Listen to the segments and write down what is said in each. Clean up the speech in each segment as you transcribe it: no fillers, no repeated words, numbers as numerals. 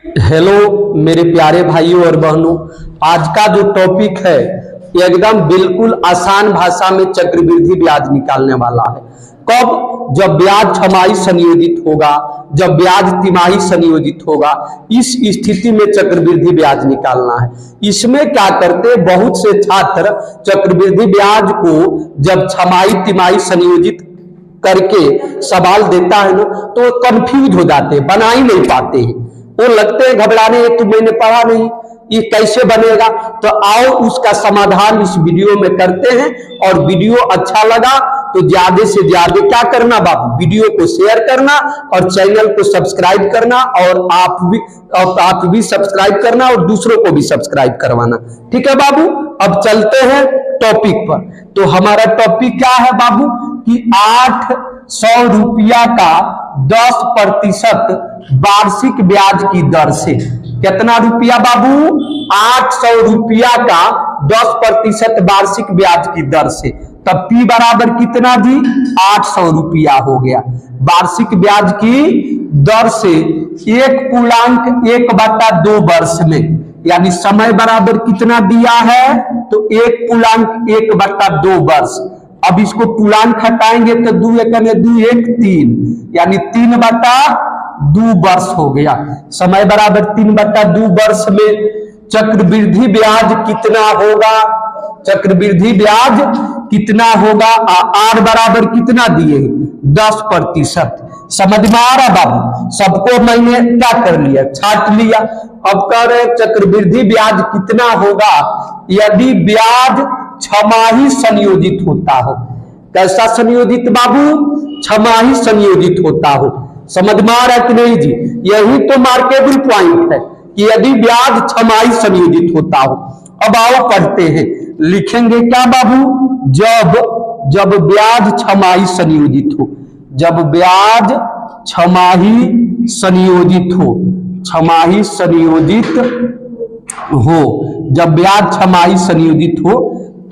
Hello मेरे प्यारे भाइयों और बहनों, आज का जो टॉपिक है एकदम बिल्कुल आसान भाषा में चक्रवृद्धि ब्याज निकालने वाला है। कब? जब ब्याज छमाही संयोजित होगा, जब ब्याज तिमाही संयोजित होगा, इस स्थिति में चक्रवृद्धि ब्याज निकालना है। इसमें क्या करते, बहुत से छात्र चक्रवृद्धि ब्याज को जब छमाही तिमाही संयोजित करके सवाल देता है ना, तो कंफ्यूज हो जाते हैं, बना ही नहीं पाते हैं। वो लगते हैं घबराने, ये तो मैंने पढ़ा नहीं, ये कैसे बनेगा। तो आओ उसका समाधान इस वीडियो में करते हैं। और वीडियो अच्छा लगा तो ज्यादा से ज्यादा क्या करना बाबू, वीडियो को शेयर करना और चैनल को सब्सक्राइब करना, और आप भी सब्सक्राइब करना और दूसरों को भी सब्सक्राइब करवाना। ठीक है बाबू, अब चलते हैं टॉपिक पर। तो हमारा टॉपिक क्या है बाबू कि 800 रुपया का 10% वार्षिक ब्याज की दर से। कितना रुपया बाबू? 800 रुपया का 10% वार्षिक ब्याज की दर से। तब P बराबर कितना जी? 800 रुपया हो गया। वार्षिक ब्याज की दर से 1/2 वर्ष में, यानी समय बराबर कितना दिया है? तो 1/1/2 वर्ष। अब इसको पूर्णांक हटाएंगे तो 2 × 2 = 3, यानी 3/2 वर्ष हो गया। समय बराबर 3/2 वर्ष में चक्रवृद्धि ब्याज कितना होगा? चक्रवृद्धि ब्याज कितना होगा? R बराबर कितना दिए? 10%। समझ में आ रहा बाबू? सबको मैंने क्या कर लिया, छाट लिया। अब कह रहे चक्रवृद्धि ब्याज कितना होगा यदि ब्याज छमाही संयोजित होता हो। कैसा संयोजित बाबू? छमाही संयोजित होता हो। समझ में आ रहा कि नहीं जी? यही तो मार्केबल पॉइंट है कि यदि ब्याज छमाही संयोजित होता हो। अब आओ पढ़ते हैं, लिखेंगे क्या बाबू? जब ब्याज छमाही संयोजित हो, जब ब्याज छमाही संयोजित हो, छमाही संयोजित हो, जब ब्याज छमाही संयोजित हो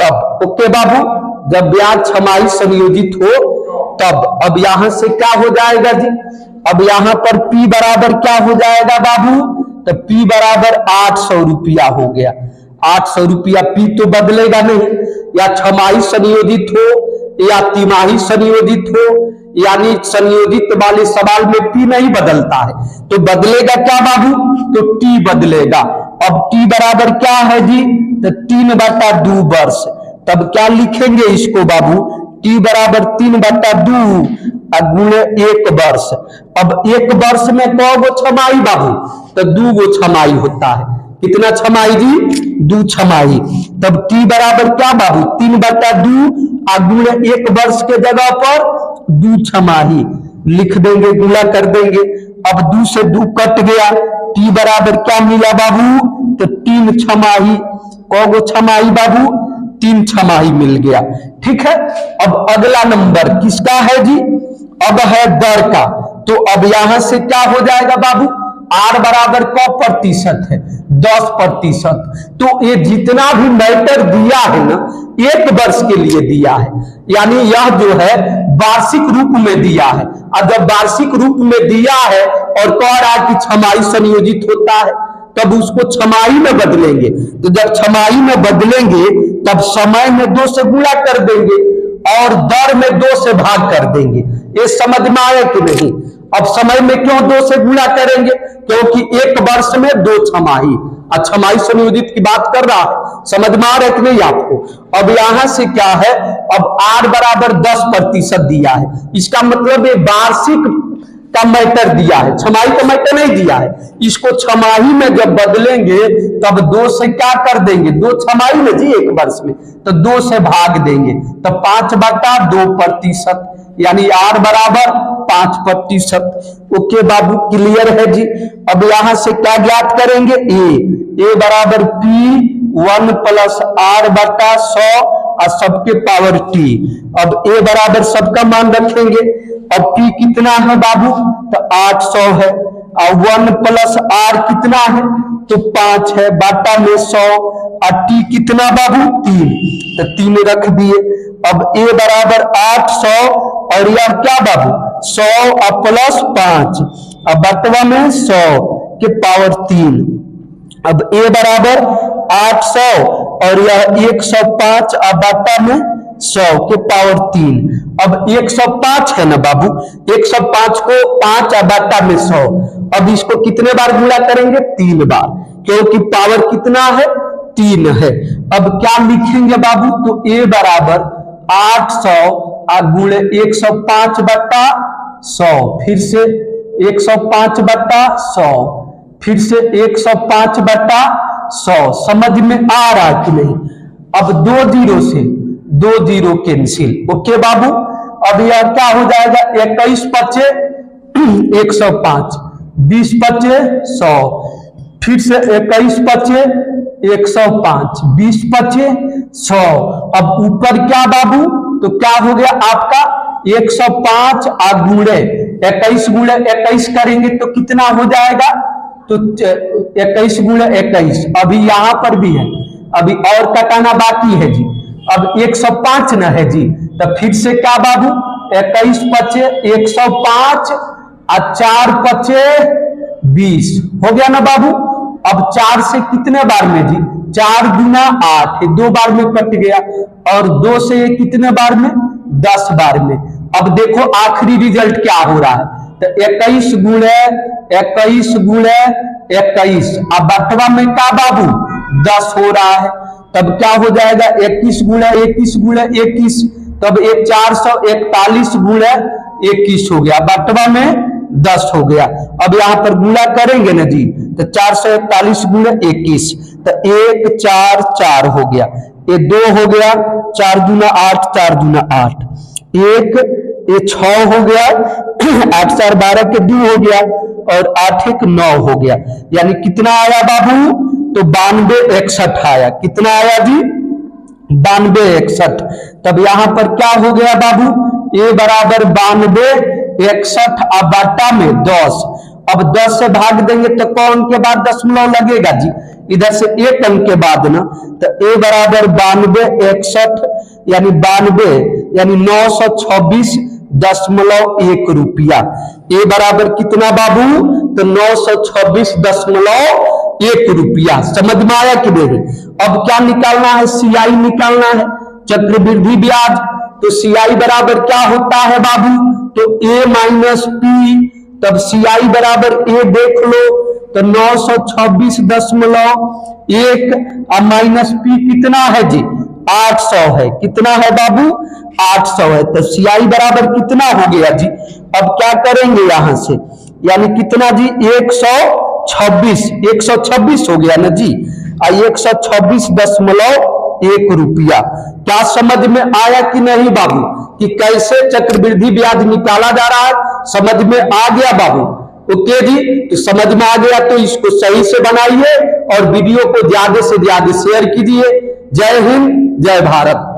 तब। ओके बाबू, जब ब्याज छमाही संयोजित हो तब। अब यहां से क्या हो जाएगा जी? अब यहां पर P बराबर क्या हो जाएगा बाबू? तो P बराबर 800 रुपया हो गया। 800 रुपया P तो बदलेगा नहीं, या छमाही संयोजित हो या तिमाही संयोजित हो, यानी संयोजित वाले सवाल में P नहीं बदलता है, तो बदलेगा क्या बाबू? तो T बदलेगा। अब T बराबर क्या है जी? तो 3/2 वर्ष। तब क्या लिखेंगे इसको बाबू? T बराबर 3/2 गुणे 1 वर्ष। अब 1 वर्ष में कौ गो छमाही बाबू? तो 2 गो छमाही होता है। कितना छमाही जी? 2 छमाही। तब T बराबर क्या बाबू? 3/2 गुणे 1 वर्ष के जगह पर 2 छमाही लिख देंगे, गुणा कर देंगे। अब 2 से 2 कट गया। T बराबर क्या मिला बाबू? तो 3 छमाही। कौ गो छमाही बाबू? 3 छमाही मिल गया। ठीक है। अब अगला नंबर किसका है जी? अब है दर का। तो अब यहां से क्या हो जाएगा बाबू? R बराबर कौ प्रतिशत है? 10%। तो ये जितना भी मैटर दिया है ना, 1 वर्ष के लिए दिया है, यानी यह जो है वार्षिक रूप में दिया है। और जब वार्षिक रूप में दिया है और कह रहा है कि छमाही संयोजित होता है, तब उसको छमाही में बदलेंगे। तो जब छमाही में बदलेंगे तब समय में 2 से गुणा कर देंगे और दर में 2 से भाग कर देंगे। ये समझ में आया कि नहीं? अब समय में क्यों 2 से गुणा करेंगे? क्योंकि 1 वर्ष में 2 छमाही, और छमाही संयोजित की बात कर रहा है। समझ में आ रहा है कि नहीं आपको? अब यहां से क्या है? अब R बराबर 10% दिया है। इसका मतलब ये वार्षिक का मैटर दिया है, छमाही का मैटर नहीं दिया है। इसको छमाही में जब बदलेंगे तब 2 से क्या कर देंगे? 2 छमाही में जी 1 वर्ष में, तो 2 से भाग देंगे, तो 5/2%, यानी R बराबर 5%। ओके बाबू, क्लियर है जी? अब यहां से क्या ज्ञात करेंगे? A बराबर P1 + R/100 और सबके पावर T। अब A बराबर सबका मान रखेंगे। अब P कितना है बाबू? तो 800 है, और 1 + R कितना है? तो 5 है, बाटा में 100, और T कितना बाबू? 3, तो 3 रख दिए। अब A बराबर 800 और यह क्या बाबू? 100 और +5, अब बटवा में 100, के पावर 3। अब a बराबर 800 और यह 105 बटा में 100 के पावर 3। अब 105 है ना बाबू, 105 को 5 बटा में 100। अब इसको कितने बार गुणा करेंगे? 3 बार, क्योंकि पावर कितना है? 3 है। अब क्या लिखेंगे बाबू? तो a बराबर 800 गुणे 105 बटा 100, फिर से 105 बटा 100, फिर से 105 बटा 100। समझ में आ रहा कि नहीं? अब 2 जीरो से 2 जीरो कैंसिल। ओके बाबू, अब यह क्या हो जाएगा? 21 पचे 105, 20 पचे 100, फिर से 21 पचे 105, 20 पचे 100। अब ऊपर क्या बाबू? तो क्या हो गया आपका? 105 गुणे 21 गुणे 21 करेंगे तो कितना हो जाएगा? तो 21 गुणे 21। अभी यहां पर भी है, अभी और कटाना बाकी है जी। अब 105 ना है जी, तो फिर से क्या बाबू? 21 पचे 105 और 4 पचे 20 हो गया ना बाबू। अब 4 से कितने बार में जी? 4 गुना 8, 2 बार में कट गया, और 2 से कितने बार में? 10 बार में। अब देखो आखिरी रिजल्ट क्या हो रहा है? तो 21 गुणे 21 गुणे 21, अब बटवा में क्या बाबू? 10 हो रहा है। तब क्या हो जाएगा? 21 गुणे 21 गुणे 21, तब 441 गुणे 21 हो गया, बटवा में 10 हो गया। अब यहां पर गुणा करेंगे ना जी, तो 441 गुणे 21, तो 1 4 4 हो गया, ये 2 हो गया, 4 दूना 8, 4 दूना 8, 1 ये 6 हो गया, 8 4 12 के 2 हो गया, और 8 1 9 हो गया। यानी कितना आया बाबू? तो 92 61 आया। कितना आया जी? 92 61। तब यहां पर क्या हो गया बाबू? a बराबर 92 61 बटा में 10। अब 10 से भाग देंगे तो कौन के बाद दशमलव लगेगा जी? इधर से एक अंक के बाद ना, तो a बराबर 92 61 यानी 92 यानी 926.1 रुपया। a बराबर कितना बाबू? तो 926.1 रुपया। समझ में आया कि नहीं? अब क्या निकालना है? CI निकालना है, चक्रवृद्धि ब्याज। तो CI बराबर क्या होता है बाबू? तो a माइनस पी, तब CI बराबर a देख लो, तो 926.1 और माइनस पी कितना है जी? 800 है। कितना है बाबू? 800 है। तो CI बराबर कितना हो गया जी? अब क्या करेंगे यहां से? यानी कितना जी? 126 हो गया ना जी, 126.1 रुपया। क्या समझ में आया कि नहीं बाबू, कि कैसे चक्रवृद्धि ब्याज निकाला जा रहा है? समझ में आ गया बाबू? ओके जी, तो समझ में आ गया तो इसको सही से बनाइए और वीडियो को ज्यादा से ज्यादा शेयर कीजिए। जय हिंद, जय भारत।